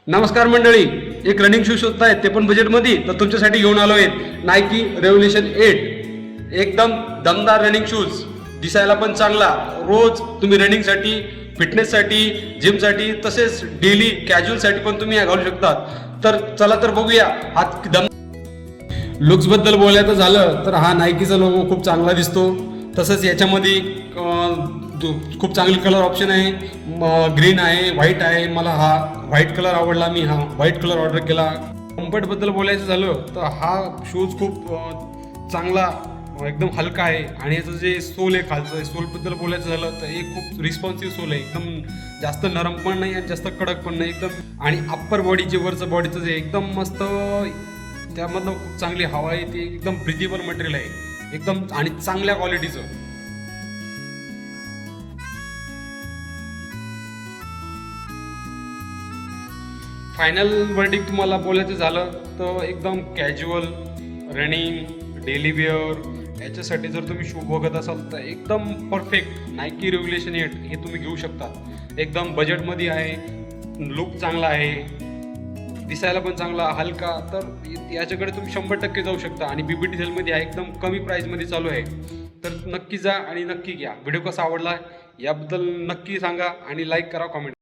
नमस्कार मंडळी, एक रनिंग शूज शोधतायत ते पण बजेटमध्ये, तर तुमच्यासाठी घेऊन आलो आहेत नायकी रेव्होल्यूशन 8. एकदम दमदार रनिंग शूज, दिसायला पण चांगला. रोज तुम्ही रनिंगसाठी, फिटनेससाठी, जिमसाठी, तसेच डेली कॅज्युअलसाठी पण तुम्ही घालू शकतात. तर चला तर बघूया हा दम. लुक्सबद्दल बोलायचं झालं तर हा नायकीचा लोगो खूप चांगला दिसतो. तसंच याच्यामध्ये खूप चांगले कलर ऑप्शन आहे. ग्रीन आहे, व्हाईट आहे. मला हा व्हाईट कलर आवडला, मी हा व्हाईट कलर ऑर्डर केला. कम्फर्टबद्दल बोलायचं झालं तर हा शूज खूप चांगला, एकदम हलका आहे. आणि याचं जे सोल आहे, खालचं सोलबद्दल बोलायचं झालं तर हे खूप रिस्पॉन्सिव्ह सोल आहे. एकदम जास्त नरम पण नाही आणि जास्त कडक पण नाही, एकदम. आणि अप्पर बॉडीचे, वरचं बॉडीचं जे एकदम मस्त, त्यामधलं खूप चांगली हवा आहे. ते एकदम ब्रिथेबल मटेरियल आहे, एकदम आणि चांगल्या क्वालिटीचं. फायनल वर्डिक्ट तुम्हाला बोलायचं झालं तर एकदम कॅज्युअल रनिंग, डेली वेअर याच्यासाठी जर तुम्ही शू बघत असाल तर एकदम परफेक्ट नायकी रेव्होल्यूशन 8 हे तुम्ही घेऊ शकता. एकदम बजेटमध्ये आहे, लुक चांगला आहे, दिसायला पण चांगला, हलका. तर याच्याकडे तुम्ही 100% जाऊ शकता. आणि BBT सेलमध्ये आहे, एकदम कमी प्राईजमध्ये चालू आहे. तर नक्की जा आणि नक्की घ्या. व्हिडिओ कसा आवडला याबद्दल नक्की सांगा आणि लाईक करा, कमेंट.